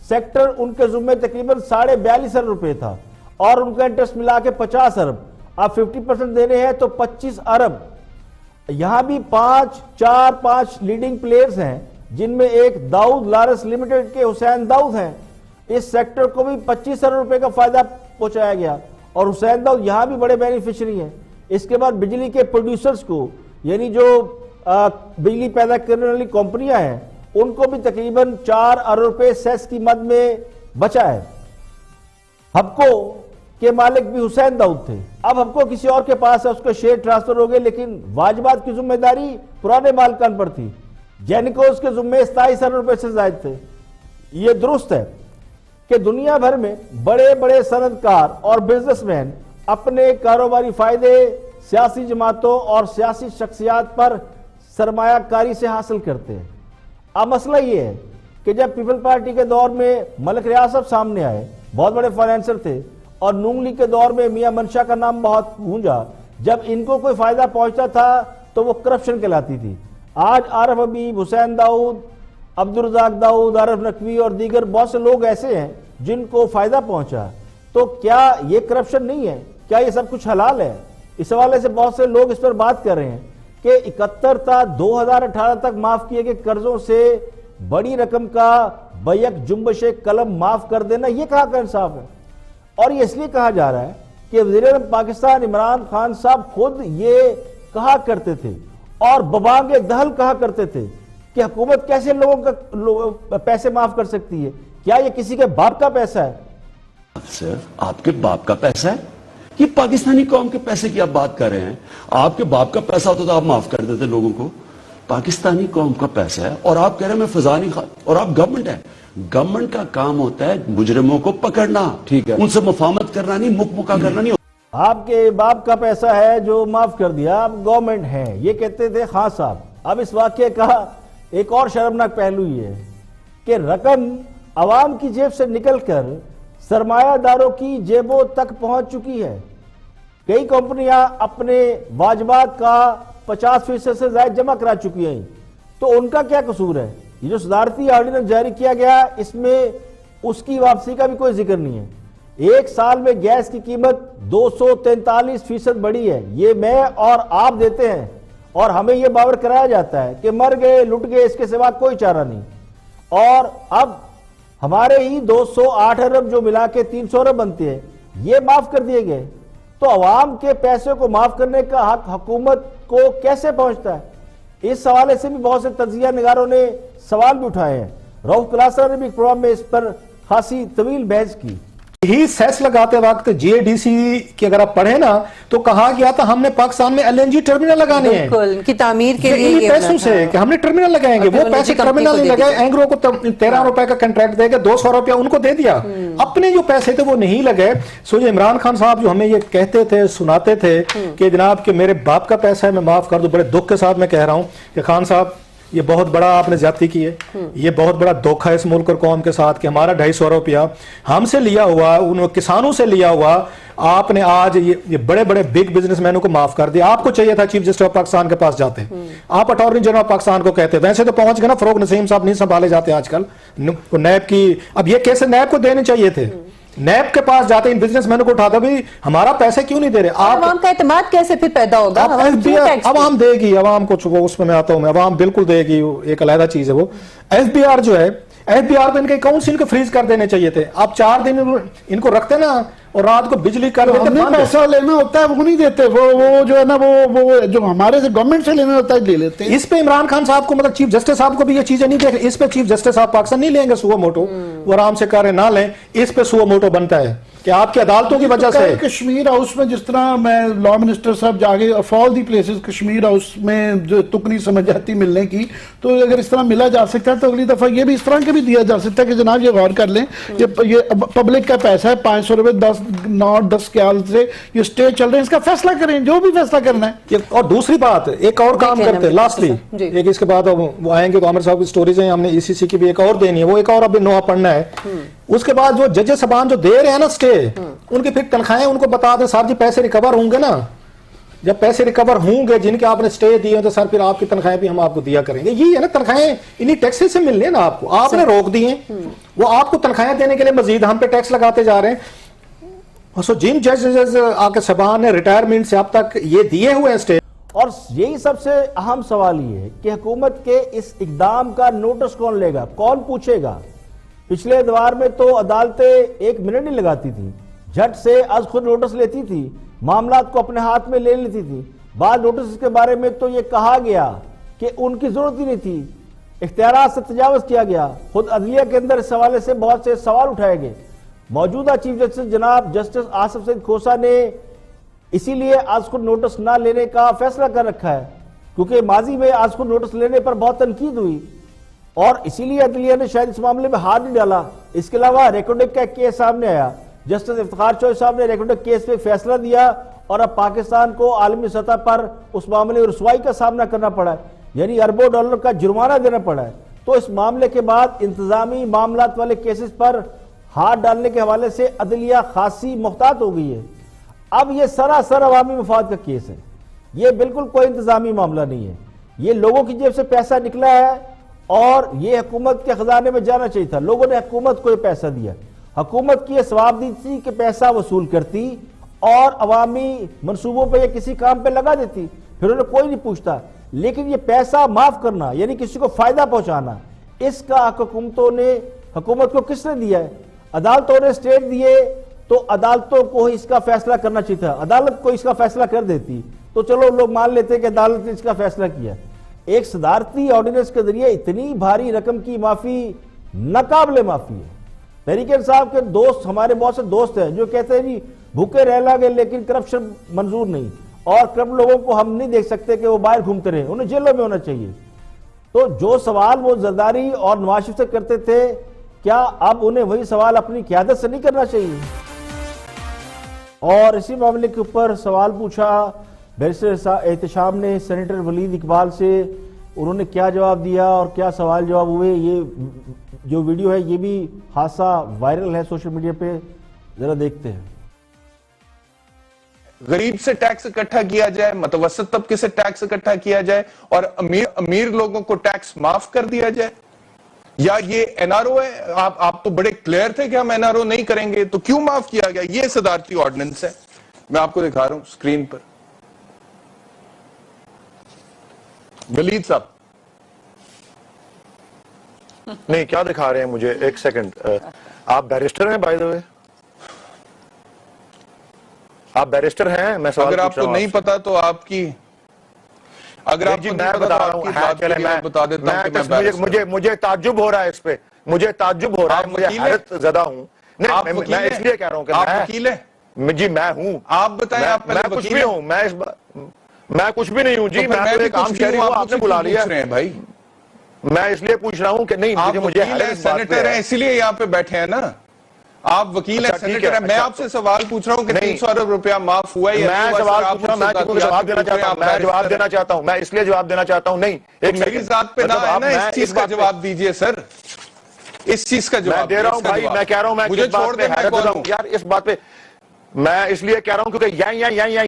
S1: سیکٹر ان کے ذمہ تقریباً 42.5 ارب روپے تھا اور ان کا انٹرسٹ ملا کے 50 ارب، اب 50% دینے ہیں تو 25 ارب۔ یہاں بھی 5 لیڈنگ پلیئرز ہیں، جن میں ایک داؤد لارس لمیٹڈ کے حسین داؤد ہیں۔ اس سیکٹر کو بھی 25 ارب روپے کا فائدہ پہنچایا گیا اور حسین داؤد یہاں بھی بڑے بینیفیشری ہیں۔ اس کے بعد بجلی کے پروڈیوسرز کو، یعنی جو بجلی پیدا کرنے والی کمپنیاں ہیں، ان کو بھی تقریباً 4 ارب روپے سیس کی مد میں بچا ہے۔ ہبکو کے مالک بھی حسین داؤد تھے، اب ہبکو کسی اور کے پاس ہے، اس کے شیئر ٹرانسفر ہو گئے، لیکن واجبات کی ذمہ داری پرانے مالکان پر تھی۔ جینیکوز کے ذمہ 27 ارب روپے سے زائد تھے۔ یہ درست ہے کہ دنیا بھر میں بڑے بڑے صنعتکار اور بزنس مین اپنے کاروباری فائدے سیاسی جماعتوں اور سیاسی شخصیات پر سرمایہ کاری سے حاصل کرتے ہیں۔ اب مسئلہ یہ ہے کہ جب پیپل پارٹی کے دور میں ملک ریاض صاحب سامنے آئے، بہت بڑے فائنینسر تھے، اور نون لیگ کے دور میں میاں منشا کا نام بہت گونجا، جب ان کو کوئی فائدہ پہنچتا تھا تو وہ کرپشن کہلاتی تھی۔ آج عارف حبیب، حسین داؤد، عبدالرزاق داؤد، عارف نقوی اور دیگر بہت سے لوگ ایسے ہیں جن کو فائدہ پہنچا، تو کیا یہ کرپشن نہیں ہے؟ کیا یہ سب کچھ حلال ہے؟ اس حوالے سے بہت سے لوگ اس پر بات کر رہے ہیں کہ 71 تا 2018 تک معاف کیے گئے قرضوں سے بڑی رقم کا بیک جنبش قلم معاف کر دینا، یہ کہاں کا انصاف ہے؟ اور یہ اس لیے کہا جا رہا ہے کہ وزیر اعظم پاکستان عمران خان صاحب خود یہ کہا کرتے تھے اور ببانگ دہل کہا کرتے تھے کہ حکومت کیسے لوگوں کا پیسے معاف کر سکتی ہے؟ کیا یہ کسی کے باپ کا پیسہ ہے؟
S11: صرف آپ کے باپ کا پیسہ ہے؟ یہ پاکستانی قوم کے پیسے کی آپ بات کر رہے ہیں. آپ کے باپ کا پیسہ ہوتا تو آپ معاف کر دیتے لوگوں کو. پاکستانی قوم کا پیسہ ہے اور آپ کہہ رہے ہیں میں فضا نہیں اور آپ گورنمنٹ ہے. گورنمنٹ کا کام ہوتا ہے مجرموں کو پکڑنا, ٹھیک ہے, ان سے مفاہمت کرنا نہیں, مکہ کرنا نہیں.
S1: آپ کے باپ کا پیسہ ہے جو معاف کر دیا, آپ گورنمنٹ ہیں, یہ کہتے تھے خان صاحب. اب اس واقعے کا ایک اور شرمناک پہلو یہ ہے کہ رقم عوام کی جیب سے نکل کر سرمایہ داروں کی جیبوں تک پہنچ چکی ہے. کئی کمپنیاں اپنے واجبات کا 50% سے زائد جمع کرا چکی ہیں, تو ان کا کیا قصور ہے؟ یہ جو صدارتی آرڈیننس جاری کیا گیا اس میں اس کی واپسی کا بھی کوئی ذکر نہیں ہے. ایک سال میں گیس کی قیمت 243% بڑھی ہے, یہ میں اور آپ دیتے ہیں, اور ہمیں یہ باور کرایا جاتا ہے کہ مر گئے لٹ گئے, اس کے سوا کوئی چارہ نہیں. اور اب ہمارے ہی 208 ارب جو ملا کے 300 ارب بنتے ہیں یہ معاف کر دیے گئے. تو عوام کے پیسے کو معاف کرنے کا حق حکومت کو کیسے پہنچتا ہے؟ اس حوالے سے بھی بہت سے تجزیہ نگاروں نے سوال بھی اٹھائے ہیں. رؤف کلاسرا نے بھی ایک پروگرام میں اس پر خاصی طویل بحث کی.
S4: یہی سیس لگاتے وقت جی اے ڈی سی کی اگر آپ پڑھیں نا تو کہا گیا تھا ہم نے پاکستان میں ایل این جی ٹرمینل لگانے ہیں,
S5: بالکل, کی تعمیر کے لیے
S4: یہ پیسوں سے کہ ہم نے ٹرمینل لگائیں گے. وہ پیسے ٹرمینل نہیں لگائے, اینگرو کو 13 روپے کا کنٹریکٹ دے کے 200 روپیہ ان کو دے دیا, اپنے جو پیسے تھے وہ نہیں لگے. سو یہ عمران خان صاحب جو ہمیں یہ کہتے تھے, سناتے تھے کہ جناب کہ میرے باپ کا پیسہ ہے میں معاف کر دوں, بڑے دکھ کے ساتھ میں کہہ رہا ہوں کہ خان صاحب یہ بہت بڑا آپ نے زیادتی کی ہے, یہ بہت بڑا دھوکہ ہے اس ملک اور قوم کے ساتھ کہ ہمارا 250 روپیہ ہم سے لیا ہوا, ان کسانوں سے لیا ہوا, آپ نے آج یہ بڑے بڑے بگ بزنس مینوں کو معاف کر دیا. آپ کو چاہیے تھا چیف جسٹس آف پاکستان کے پاس جاتے, آپ اٹارنی جنرل آف پاکستان کو کہتے. ویسے تو پہنچ گئے نا, فروغ نسیم صاحب نہیں سنبھالے جاتے آج کل نیب کی. اب یہ کیسے نیب کو دینے چاہیے تھے, نیب کے پاس جاتے ان بزنس مینوں کو اٹھاتا بھی ہمارا پیسے کیوں نہیں دے رہے.
S5: عوام کا اعتماد کیسے پھر پیدا ہوگا؟
S4: عوام دے گی, عوام کو اس میں آتا ہوں میں, عوام بالکل دے گی, ایک علیحدہ چیز ہے وہ. ایف بی آر جو ہے, ایف بی آر کو ان کے اکاؤنٹس ان کو فریز کر دینے چاہیے تھے. آپ 4 دن ان کو رکھتے نا اور رات کو بجلی کر دیتے.
S13: ہمیں پیسہ لینا ہوتا ہے وہ نہیں دیتے, وہ جو ہے نا وہ جو ہمارے سے گورنمنٹ سے لینا ہوتا ہے لے لیتے ہیں.
S4: اس پہ عمران خان صاحب کو مطلب چیف جسٹس صاحب کو بھی یہ چیزیں نہیں دیکھ, اس پہ چیف جسٹس صاحب پاکستان نہیں لیں گے سو موٹو, وہ آرام سے کر رہے نہ لیں. اس پہ سو موٹو بنتا ہے کہ آپ کی عدالتوں کی وجہ سے.
S13: کشمیر ہاؤس میں جس طرح میں لا منسٹر صاحب جاگے of all the places Kashmir house میں جو تکنی سمجھ جاتی ملنے کی, تو اگر اس طرح ملا جا سکتا ہے تو اگلی دفعہ یہ بھی اس طرح کے بھی دیا جا سکتا ہے کہ جناب یہ غور کر لیں, یہ پبلک کا پیسہ ہے, 500 روپے 10 سال سے یہ اسٹے چل رہے ہیں, اس کا فیصلہ کریں جو بھی فیصلہ کرنا ہے.
S4: اور دوسری بات ایک اور کام کرتے ہیں لاسٹلی, ایک اس کے بعد وہ آئیں گے تو عامر صاحب کی سٹوریز ہیں, ہم نے ای سی سی کی بھی ایک اور دینی ہے, وہ ایک اور ابھی نوہ پڑھنا ہے. اس کے بعد جو ججز صاحبان جو دے رہے ہیں نا سٹے, ان کی پھر تنخواہیں ان کو بتا دیں صاحب جی پیسے ریکور ہوں گے نا, جب پیسے ریکور ہوں گے جن کے آپ نے سٹے دیے تو سر پھر آپ کی تنخواہیں بھی ہم آپ کو دیا کریں گے. یہ ہے نا تنخواہیں انہی ٹیکسز سے ملنے نا آپ کو, آپ نے روک دی ہیں, وہ آپ کو تنخواہیں دینے کے لیے مزید ہم پہ ٹیکس لگاتے جا رہے ہیں. سو جن ججز آکے صاحبان نے ریٹائرمنٹ سے اب تک یہ دیے ہوئے ہیں سٹے.
S1: اور یہی سب سے اہم سوال یہ ہے کہ حکومت کے اس اقدام کا نوٹس کون لے گا, کون پوچھے گا؟ پچھلے ادوار میں تو عدالتیں 1 منٹ نہیں لگاتی تھی, جھٹ سے از خود نوٹس لیتی تھی, معاملات کو اپنے ہاتھ میں لے لیتی تھی. بعض نوٹس کے بارے میں تو یہ کہا گیا کہ ان کی ضرورت ہی نہیں تھی, اختیارات سے تجاوز کیا گیا. خود عدلیہ کے اندر اس حوالے سے بہت سے سوال اٹھائے گئے. موجودہ چیف جسٹس جناب جسٹس آصف سعید کھوسا نے اسی لیے آج خود نوٹس نہ لینے کا فیصلہ کر رکھا ہے, کیونکہ ماضی میں آج خود نوٹس لینے پر بہت تنقید ہوئی اور اسی لیے عدلیہ نے شاید اس معاملے میں ہاتھ نہیں ڈالا. اس کے علاوہ ریکارڈنگ کا ایک کیس سامنے آیا, جسٹس افتخار چوہدری صاحب نے ریکارڈنگ کیس پہ فیصلہ دیا اور اب پاکستان کو عالمی سطح پر اس معاملے میں رسوائی کا سامنا کرنا پڑا ہے, یعنی اربوں ڈالر کا جرمانہ دینا پڑا ہے. تو اس معاملے کے بعد انتظامی معاملات والے کیسز پر ہاتھ ڈالنے کے حوالے سے عدلیہ خاصی محتاط ہو گئی ہے. اب یہ سراسر عوامی مفاد کا کیس ہے, یہ بالکل کوئی انتظامی معاملہ نہیں ہے, یہ لوگوں کی جیب سے پیسہ نکلا ہے اور یہ حکومت کے خزانے میں جانا چاہیے تھا. لوگوں نے حکومت کو یہ پیسہ دیا, حکومت کی یہ ثواب دی تھی کہ پیسہ وصول کرتی اور عوامی منصوبوں پہ یہ کسی کام پہ لگا دیتی, پھر انہیں کوئی نہیں پوچھتا. لیکن یہ پیسہ معاف کرنا یعنی کسی کو فائدہ پہنچانا, اس کا حق حکومت کو کس نے دیا ہے؟ عدالتوں نے اسٹیٹ دیے تو عدالتوں کو اس کا فیصلہ کرنا چاہیے تھا. عدالت کو اس کا فیصلہ کر دیتی تو چلو لوگ مان لیتے کہ عدالت نے اس کا فیصلہ کیا. ایک صدارتی آرڈیننس کے ذریعے اتنی بھاری رقم کی معافی ناقابل معافی ہے. تحریک انصاف کے دوست ہمارے بہت سے دوست ہیں جو کہتے ہیں جی بھوکے رہ لگے لیکن کرپشن منظور نہیں، اور کرپٹ لوگوں کو ہم نہیں دیکھ سکتے کہ وہ باہر گھومتے رہے، انہیں جیلوں میں ہونا چاہیے۔ تو جو سوال وہ زرداری اور نواز شریف سے کرتے تھے، کیا اب انہیں وہی سوال اپنی قیادت سے نہیں کرنا چاہیے؟ اور اسی معاملے کے اوپر سوال پوچھا بیرسٹر احتشام نے سینیٹر ولید اقبال سے، انہوں نے کیا جواب دیا اور کیا سوال جواب ہوئے، یہ جو ویڈیو ہے یہ بھی خاصا وائرل ہے سوشل میڈیا پہ، ذرا دیکھتے ہیں۔
S3: غریب سے ٹیکس اکٹھا کیا جائے، متوسط طبقے سے ٹیکس اکٹھا کیا جائے اور امیر لوگوں کو ٹیکس معاف کر دیا جائے، یا یہ این آر او ہے؟ آپ تو بڑے کلیئر تھے کہ ہم این آر او نہیں کریں گے، تو کیوں معاف کیا گیا؟ یہ صدارتی آرڈیننس ہے، میں آپ کو دکھا رہا ہوں سکرین پر۔ ولید صاحب
S2: نہیں، کیا دکھا رہے ہیں مجھے؟ ایک سیکنڈ، آپ بیرسٹر ہیں بائی دا وے؟ آپ بیرسٹر ہیں؟ میں سوال
S3: اگر آپ کو نہیں پتا تو آپ کی، اگر آپ کو نہیں پتا تو آپ کی بات کے لیے میں بتا دیتا ہوں کہ میں بیرسٹر ہوں۔
S2: مجھے تعجب ہو رہا ہے اس پہ، مجھے تعجب ہو رہا ہے، مجھے حیرت زدہ ہوں۔ میں اس لیے کہہ رہا ہوں کہ
S3: آپ وکیل ہیں؟
S2: جی میں ہوں۔
S3: آپ بتائیں، آپ پہلے
S2: میں کچھ بھی ہوں، میں کچھ بھی نہیں ہوں جی، میں تو ایک عام شہری ہوں، آپ نے بلا لیا ہے بھائی۔ میں اس لیے پوچھ رہا ہوں کہ نہیں، مجھے
S3: سینیٹر ہیں اسی لیے یہاں پہ بیٹھے ہیں نا، آپ وکیل ہیں، سینیٹر ہیں۔ میں آپ سے سوال پوچھ رہا ہوں کہ 300 ارب روپیہ معاف ہوا ہے یا نہیں؟
S2: میں سوال پوچھ رہا ہوں، میں جواب دینا چاہتا ہوں، میں جواب دینا چاہتا ہوں، میں اس لیے جواب دینا چاہتا ہوں۔ نہیں،
S3: میری ذات پہ نہ ہے نا، اس چیز کا جواب دیجئے سر، اس چیز کا جواب
S2: دے رہا ہوں بھائی، میں کہہ رہا ہوں، میں
S3: مجھے چھوڑ دیں، میں کون ہوں
S2: یار اس بات پہ؟ میں اس لیے کہہ رہا ہوں کیونکہ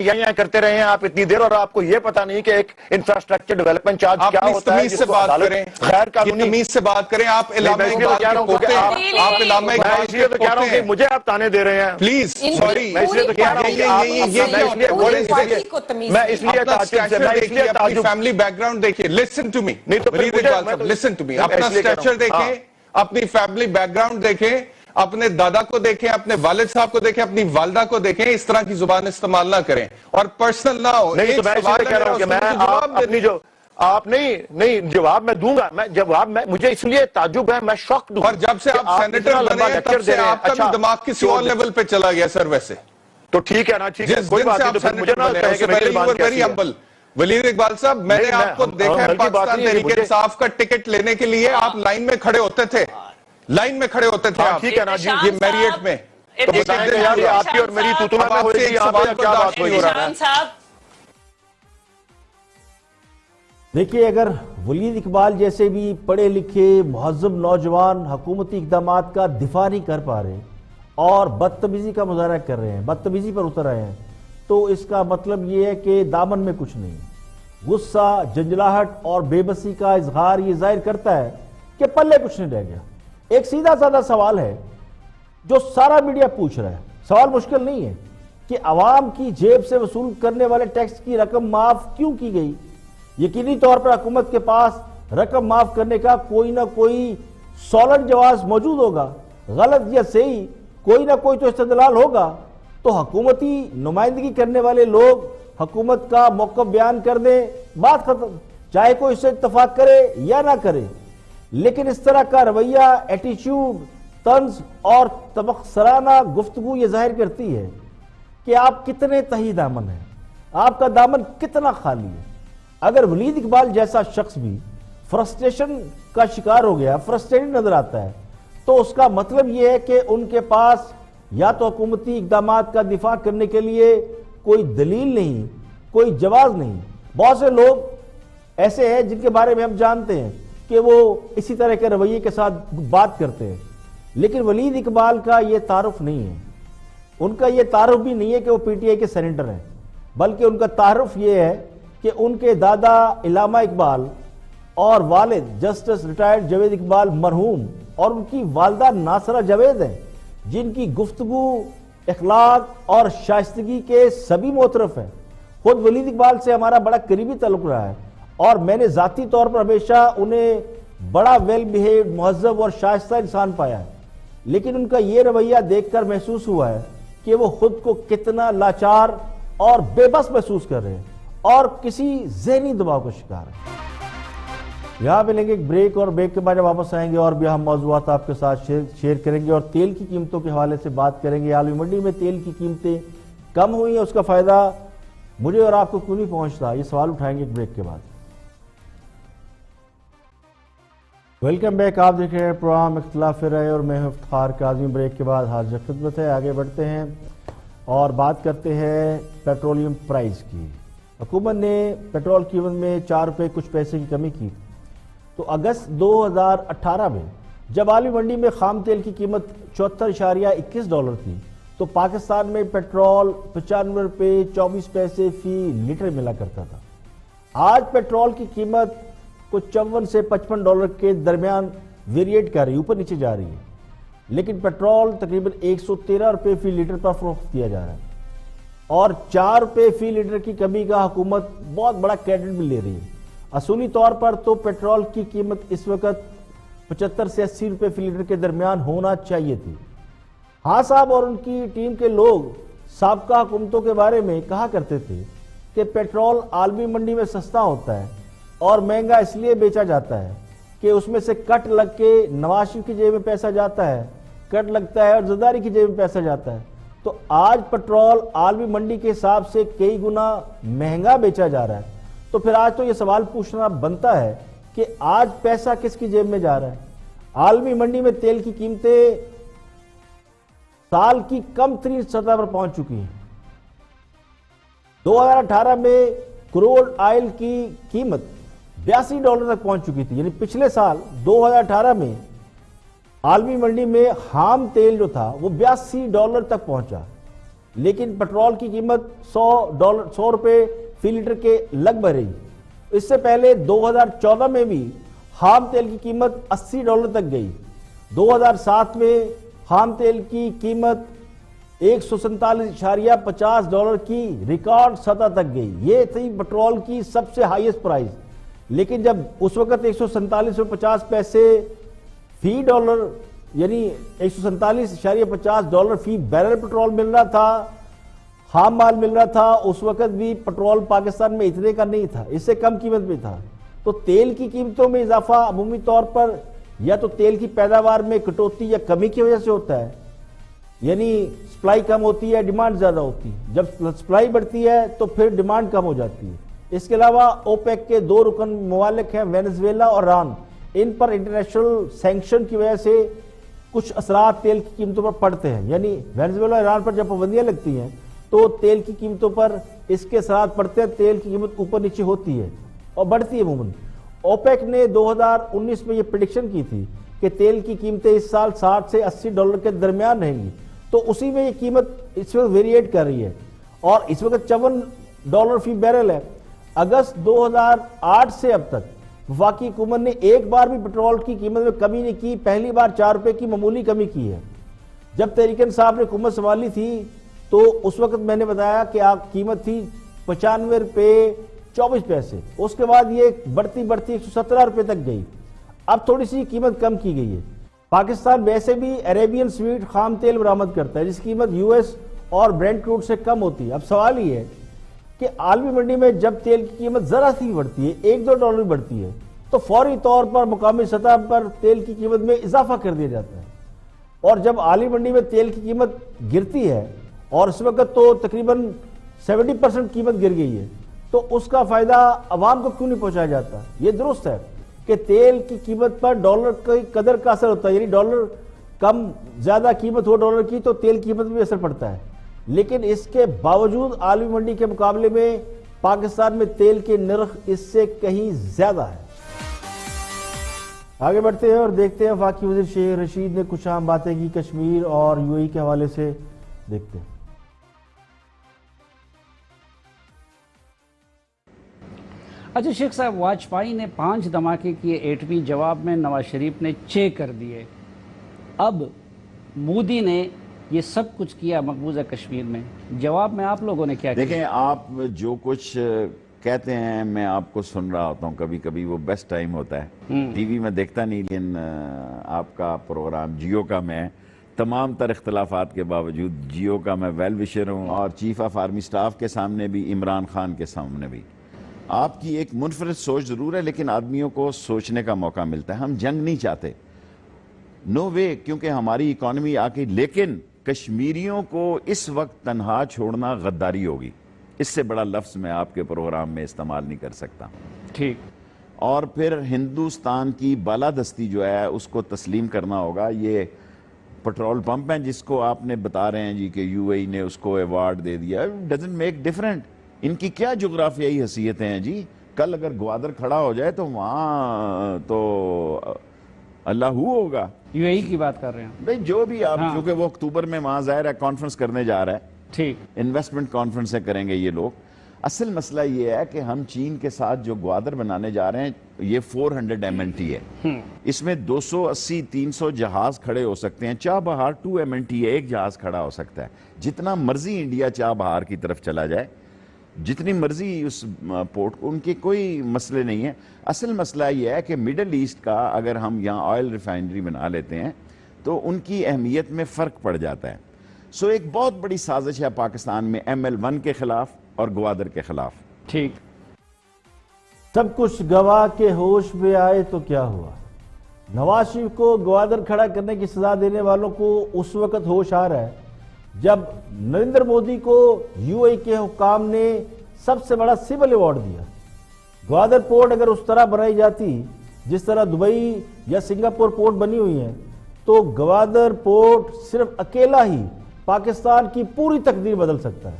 S2: یہاں کرتے رہے ہیں آپ اتنی دیر، اور آپ کو یہ پتا نہیں کہ ایک انفراسٹرکچر ڈیولپمنٹ چارج کیا ہوتا ہے،
S3: تمیز سے بات کریں،
S2: غیر قانونی
S3: تمیز سے بات کریں۔ آپ علامہ اقبال کے پوتے ہیں، آپ علامہ اقبال کے پوتے ہیں،
S2: مجھے آپ تانے دے رہے ہیں
S3: پلیز سوری،
S2: میں اس لیے تو کہہ رہا ہوں کہ میں اس لیے
S3: اپنی فیملی بیک گراؤنڈ دیکھیے، لسن ٹو می ولید اقبال صاحب، لسن ٹو می، اپنا اسٹیچر دیکھیں، اپنی فیملی بیک گراؤنڈ دیکھیں، اپنے دادا کو دیکھیں، اپنے والد صاحب کو دیکھیں، اپنی والدہ کو دیکھیں، اس طرح کی زبان استعمال نہ کریں اور پرسنل نہ ہو۔
S2: نہیں تو میں اس لیے کہہ رہا ہوں کہ میں اپنی جو آپ نہیں جواب میں دوں گا، میں جواب مجھے اس لیے تعجب ہے، میں شاکڈ ہوں۔
S3: اور جب سے آپ سینیٹر بنے ہیں تب سے آپ کا بھی دماغ کسی اور لیول پہ چلا گیا سر ویسے۔
S2: تو ٹھیک ہے نا، ٹھیک ہے، کوئی بات نہیں، تو پھر مجھے نہ کہے کہ میری زبان کیسی ہے۔
S3: ولید اقبال صاحب، میں نے آپ کو دیکھا ہے پاکستان تحریک انصاف کا ٹکٹ لینے کے لیے آپ لائن میں کھڑے ہوتے تھے، لائن میں کھڑے ہوتے تھے آپ،
S2: ٹھیک ہے نا جی،
S3: یہ میریٹ میں۔
S2: تو بتائیں کہ یار آپ کی اور میری توتما میں ہوئی تھی، یہاں پہ کیا بات ہوئی رہا ہے؟
S1: دیکھیے، اگر ولید اقبال جیسے بھی پڑھے لکھے مہذب نوجوان حکومتی اقدامات کا دفاع نہیں کر پا رہے اور بدتمیزی کا مظاہرہ کر رہے ہیں، بدتمیزی پر اتر آئے ہیں، تو اس کا مطلب یہ ہے کہ دامن میں کچھ نہیں۔ غصہ، جنجلاہٹ اور بے بسی کا اظہار یہ ظاہر کرتا ہے کہ پلے کچھ نہیں رہ گیا۔ ایک سیدھا سادہ سوال ہے جو سارا میڈیا پوچھ رہا ہے، سوال مشکل نہیں ہے کہ عوام کی جیب سے وصول کرنے والے ٹیکس کی رقم معاف کیوں کی گئی؟ یقینی طور پر حکومت کے پاس رقم معاف کرنے کا کوئی نہ کوئی سولن جواز موجود ہوگا، غلط یا صحیح کوئی نہ کوئی تو استدلال ہوگا، تو حکومتی نمائندگی کرنے والے لوگ حکومت کا موقف بیان کر دیں، بات ختم، چاہے کوئی اس سے اتفاق کرے یا نہ کرے۔ لیکن اس طرح کا رویہ، ایٹیچیوڈ، طنز اور تبخسرانہ گفتگو یہ ظاہر کرتی ہے کہ آپ کتنے تہی دامن ہیں، آپ کا دامن کتنا خالی ہے۔ اگر ولید اقبال جیسا شخص بھی فرسٹریشن کا شکار ہو گیا، فرسٹریٹڈ نظر آتا ہے، تو اس کا مطلب یہ ہے کہ ان کے پاس یا تو حکومتی اقدامات کا دفاع کرنے کے لیے کوئی دلیل نہیں، کوئی جواز نہیں۔ بہت سے لوگ ایسے ہیں جن کے بارے میں ہم جانتے ہیں کہ وہ اسی طرح کے رویے کے ساتھ بات کرتے ہیں، لیکن ولید اقبال کا یہ تعارف نہیں ہے، ان کا یہ تعارف بھی نہیں ہے کہ وہ پی ٹی آئی کے سینیٹر ہیں، بلکہ ان کا تعارف یہ ہے کہ ان کے دادا علامہ اقبال اور والد جسٹس ریٹائرڈ جاوید اقبال مرحوم اور ان کی والدہ ناصرہ جاوید ہیں، جن کی گفتگو، اخلاق اور شائستگی کے سبھی معترف ہیں۔ خود ولید اقبال سے ہمارا بڑا قریبی تعلق رہا ہے اور میں نے ذاتی طور پر ہمیشہ انہیں بڑا ویل بیہیوڈ، مہذب اور شائستہ انسان پایا ہے، لیکن ان کا یہ رویہ دیکھ کر محسوس ہوا ہے کہ وہ خود کو کتنا لاچار اور بے بس محسوس کر رہے ہیں اور کسی ذہنی دباؤ کا شکار ہے۔ یہاں پہ لیں گے ایک بریک، اور بریک کے بعد جب واپس آئیں گے اور بھی ہم موضوعات آپ کے ساتھ شیئر کریں گے، اور تیل کی قیمتوں کے حوالے سے بات کریں گے۔ عالمی منڈی میں تیل کی قیمتیں کم ہوئی ہیں، اس کا فائدہ مجھے اور آپ کو کیوں نہیں پہنچتا، یہ سوال اٹھائیں گے ایک بریک کے بعد۔ ویلکم بیک، آپ دیکھ رہے ہیں پروگرام اختلاف رائے اور میں افتخار کاظمی۔ بریک کے بعد حاضر خدمت ہے، آگے بڑھتے ہیں اور بات کرتے ہیں پیٹرولیم پرائز کی۔ حکومت نے پیٹرول قیمت میں 4 روپے کچھ پیسے کی کمی کی، تو اگست 2018 میں جب عالمی منڈی میں خام تیل کی قیمت 74.21 ڈالر تھی تو پاکستان میں پیٹرول 95 روپے 24 پیسے فی لیٹر ملا کرتا تھا۔ آج پیٹرول کی قیمت کچھ 54 سے 55 ڈالر کے درمیان ویریٹ کر رہی ہے، اوپر نیچے جا رہی ہے، لیکن پیٹرول تقریباً 113 روپے فی لیٹر پر فروخت کیا جا رہا ہے، اور 4 روپے فی لیٹر کی کمی کا حکومت بہت بڑا کریڈٹ بھی لے رہی ہے۔ اصولی طور پر تو پیٹرول کی قیمت اس وقت 75 سے 80 روپے فی لیٹر کے درمیان ہونا چاہیے تھی۔ ہاں صاحب اور ان کی ٹیم کے لوگ سابقہ حکومتوں کے بارے میں کہا کرتے تھے کہ پیٹرول عالمی منڈی میں سستا ہوتا ہے اور مہنگا اس لیے بیچا جاتا ہے کہ اس میں سے کٹ لگ کے نواز شریف کی جیب میں پیسہ جاتا ہے، کٹ لگتا ہے اور زرداری کی جیب میں پیسہ جاتا ہے۔ تو آج پیٹرول عالمی منڈی کے حساب سے کئی گنا مہنگا بیچا جا رہا ہے، تو پھر آج تو یہ سوال پوچھنا بنتا ہے کہ آج پیسہ کس کی جیب میں جا رہا ہے؟ عالمی منڈی میں تیل کی قیمتیں سال کی کم ترین سطح پر پہنچ چکی ہیں۔ 2018 میں کروڈ آئل کی قیمت 82 ڈالر تک پہنچ چکی تھی، یعنی پچھلے سال 2018 میں عالمی منڈی میں خام تیل جو تھا وہ 82 ڈالر تک پہنچا، لیکن پیٹرول کی قیمت 100 روپے فی لیٹر کے لگ بھگ رہی۔ اس سے پہلے 2014 میں بھی خام تیل کی قیمت 80 ڈالر تک گئی۔ 2007 میں خام تیل کی قیمت 147.50 ڈالر کی ریکارڈ سطح تک گئی، یہ تھی پیٹرول کی سب سے ہائیسٹ پرائز۔ لیکن جب اس وقت 147.50 پیسے فی ڈالر یعنی 147.50 ڈالر فی بیرل پیٹرول مل رہا تھا، خام مال مل رہا تھا، اس وقت بھی پیٹرول پاکستان میں اتنے کا نہیں تھا، اس سے کم قیمت میں تھا۔ تو تیل کی قیمتوں میں اضافہ عمومی طور پر یا تو تیل کی پیداوار میں کٹوتی یا کمی کی وجہ سے ہوتا ہے، یعنی سپلائی کم ہوتی ہے، ڈیمانڈ زیادہ ہوتی ہے۔ جب سپلائی بڑھتی ہے تو پھر ڈیمانڈ کم ہو جاتی ہے۔ اس کے علاوہ اوپیک کے 2 رکن ممالک ہیں وینزویلا اور ایران، ان پر انٹرنیشنل سینکشن کی وجہ سے کچھ اثرات تیل کی قیمتوں پر پڑتے ہیں، یعنی وینزویلا اور ایران پر جب پابندیاں لگتی ہیں تو تیل کی قیمتوں پر اس کے اثرات پڑتے ہیں، تیل کی قیمت اوپر نیچے ہوتی ہے اور بڑھتی ہے عموماً۔ اوپیک نے 2019 میں یہ پریڈکشن کی تھی کہ تیل کی قیمتیں اس سال 60 سے 80 ڈالر کے درمیان رہیں گی، تو اسی میں یہ قیمت اس وقت ویریٹ کر رہی ہے اور اس وقت 54 ڈالر فی بیرل ہے۔ اگست 2008 سے اب تک وفاقی حکومت نے ایک بار بھی پیٹرول کی قیمت میں کمی نہیں کی، پہلی بار 4 روپے کی معمولی کمی کی ہے۔ جب تحریک انصاف نے حکومت سنبھالی تھی تو اس وقت میں نے بتایا کہ قیمت تھی 95 روپے 24 پیسے، اس کے بعد یہ بڑھتی 117 روپے تک گئی، اب تھوڑی سی قیمت کم کی گئی ہے۔ پاکستان ویسے بھی عربین سویٹ خام تیل برآمد کرتا ہے جس کی قیمت یو ایس اور برینٹ کروڈ سے کم ہوتی ہے۔ اب سوال یہ ہے کہ عالمی منڈی میں جب تیل کی قیمت ذرا سی بڑھتی ہے، 1-2 ڈالر بڑھتی ہے، تو فوری طور پر مقامی سطح پر تیل کی قیمت میں اضافہ کر دیا جاتا ہے، اور جب عالمی منڈی میں تیل کی قیمت گرتی ہے اور اس وقت تو تقریباً 70% قیمت گر گئی ہے، تو اس کا فائدہ عوام کو کیوں نہیں پہنچایا جاتا؟ یہ درست ہے کہ تیل کی قیمت پر ڈالر کی قدر کا اثر ہوتا ہے، یعنی ڈالر کم زیادہ قیمت ہو ڈالر کی تو تیل کی قیمت میں اثر پڑتا ہے، لیکن اس کے باوجود عالمی منڈی کے مقابلے میں پاکستان میں تیل کے نرخ اس سے کہیں زیادہ ہے۔ آگے بڑھتے ہیں اور دیکھتے ہیں وفاقی وزیر شیخ رشید نے کچھ اہم باتیں کی کشمیر اور یو اے ای کے حوالے سے، دیکھتے ہیں۔
S7: اچھا شیخ صاحب، واجپائی نے 5 دھماکے کیے ایٹمی، جواب میں نواز شریف نے 6 کر دیے۔ اب مودی نے یہ سب کچھ کیا مقبوضہ کشمیر میں، جواب میں آپ لوگوں نے کیا کیا؟
S8: دیکھیں، آپ جو کچھ کہتے ہیں میں آپ کو سن رہا ہوتا ہوں، کبھی کبھی وہ بیسٹ ٹائم ہوتا ہے، ٹی وی میں دیکھتا نہیں، لیکن آپ کا پروگرام جیو کا میں تمام تر اختلافات کے باوجود جیو کا میں ویل وشر ہوں، اور چیف آف آرمی سٹاف کے سامنے بھی، عمران خان کے سامنے بھی، آپ کی ایک منفرد سوچ ضرور ہے، لیکن آدمیوں کو سوچنے کا موقع ملتا ہے. ہم جنگ نہیں چاہتے، نو وے، کیونکہ ہماری اکانومی آگے، لیکن کشمیریوں کو اس وقت تنہا چھوڑنا غداری ہوگی. اس سے بڑا لفظ میں آپ کے پروگرام میں استعمال نہیں کر سکتا.
S7: ٹھیک.
S8: اور پھر ہندوستان کی بالادستی جو ہے اس کو تسلیم کرنا ہوگا. یہ پٹرول پمپ ہیں جس کو آپ نے بتا رہے ہیں جی کہ یو اے ای نے اس کو ایوارڈ دے دیا، ڈزنٹ میک ڈفرنٹ. ان کی کیا جغرافیائی حیثیتیں ہیں جی؟ کل اگر گوادر کھڑا ہو جائے تو وہاں تو اللہ ہوگا.
S7: یو اے ای کی بات کر رہے ہیں
S8: بھئی جو بھی آپ، کیونکہ وہ اکتوبر میں وہاں ظاہر ہے کانفرنس کرنے جا رہا ہے.
S7: ٹھیک.
S8: انویسٹمنٹ کانفرنسیں کریں گے یہ لوگ. اصل مسئلہ یہ ہے کہ ہم چین کے ساتھ جو گوادر بنانے جا رہے ہیں یہ 400 MNT ہے. اس میں 280-300 جہاز کھڑے ہو سکتے ہیں. چاہ بہار 2 MNT ہے، ایک جہاز کھڑا ہو سکتا ہے. جتنا مرضی انڈیا چاہ بہار کی طرف چلا جائے، جتنی مرضی اس پورٹ کو، ان کے کوئی مسئلے نہیں ہیں. اصل مسئلہ یہ ہے کہ مڈل ایسٹ کا اگر ہم یہاں آئل ریفائنری بنا لیتے ہیں تو ان کی اہمیت میں فرق پڑ جاتا ہے. سو ایک بہت بڑی سازش ہے پاکستان میں ML1 کے خلاف اور گوادر کے خلاف.
S7: ٹھیک.
S1: سب کچھ گواہ کے ہوش میں آئے تو کیا ہوا؟ نواز شریف کو گوادر کھڑا کرنے کی سزا دینے والوں کو اس وقت ہوش آ رہا ہے جب نریندر مودی کو یو اے ای کے حکام نے سب سے بڑا سول ایوارڈ دیا. گوادر پورٹ اگر اس طرح بنائی جاتی جس طرح دبئی یا سنگاپور پورٹ بنی ہوئی ہیں تو گوادر پورٹ صرف اکیلا ہی پاکستان کی پوری تقدیر بدل سکتا ہے.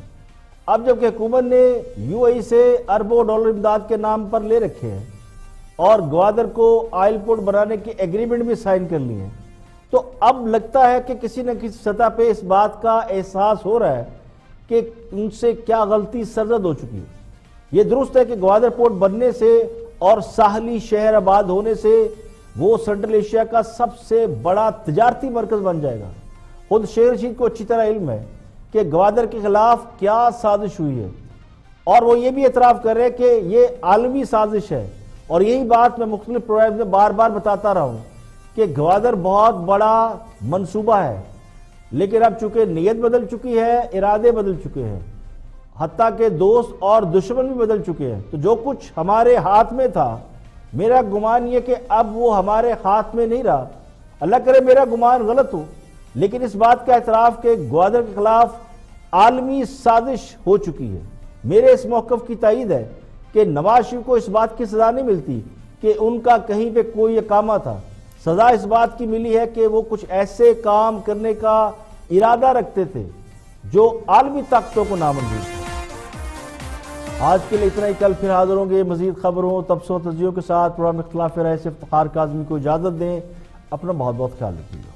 S1: اب جب کہ حکومت نے یو اے ای سے اربوں ڈالر امداد کے نام پر لے رکھے ہیں اور گوادر کو آئل پورٹ بنانے کی ایگریمنٹ بھی سائن کر لی ہیں، تو اب لگتا ہے کہ کسی نہ کسی سطح پہ اس بات کا احساس ہو رہا ہے کہ ان سے کیا غلطی سرزد ہو چکی ہے. یہ درست ہے کہ گوادر پورٹ بننے سے اور ساحلی شہر آباد ہونے سے وہ سنٹرل ایشیا کا سب سے بڑا تجارتی مرکز بن جائے گا. خود شیخ رشید کو اچھی طرح علم ہے کہ گوادر کے خلاف کیا سازش ہوئی ہے، اور وہ یہ بھی اعتراف کر رہے ہیں کہ یہ عالمی سازش ہے. اور یہی بات میں مختلف پروگرام میں بار بار بتاتا رہا ہوں کہ گوادر بہت بڑا منصوبہ ہے، لیکن اب چونکہ نیت بدل چکی ہے، ارادے بدل چکے ہیں، حتیٰ کہ دوست اور دشمن بھی بدل چکے ہیں. تو جو کچھ ہمارے ہاتھ میں تھا، میرا گمان یہ کہ اب وہ ہمارے ہاتھ میں نہیں رہا. اللہ کرے میرا گمان غلط ہو، لیکن اس بات کا اعتراف کہ گوادر کے خلاف عالمی سازش ہو چکی ہے. میرے اس موقف کی تائید ہے کہ نواز شریف کو اس بات کی سزا نہیں ملتی کہ ان کا کہیں پہ کوئی اقامہ تھا. سزا اس بات کی ملی ہے کہ وہ کچھ ایسے کام کرنے کا ارادہ رکھتے تھے جو عالمی طاقتوں کو نامنظور تھے. آج کے لیے اتنا ہی. کل پھر حاضر ہوں گے مزید خبروں، تبصروں، تجزیوں کے ساتھ. پروگرام اختلاف رائے سے افتخار کاظمی کو اجازت دیں. اپنا بہت بہت خیال رکھیے.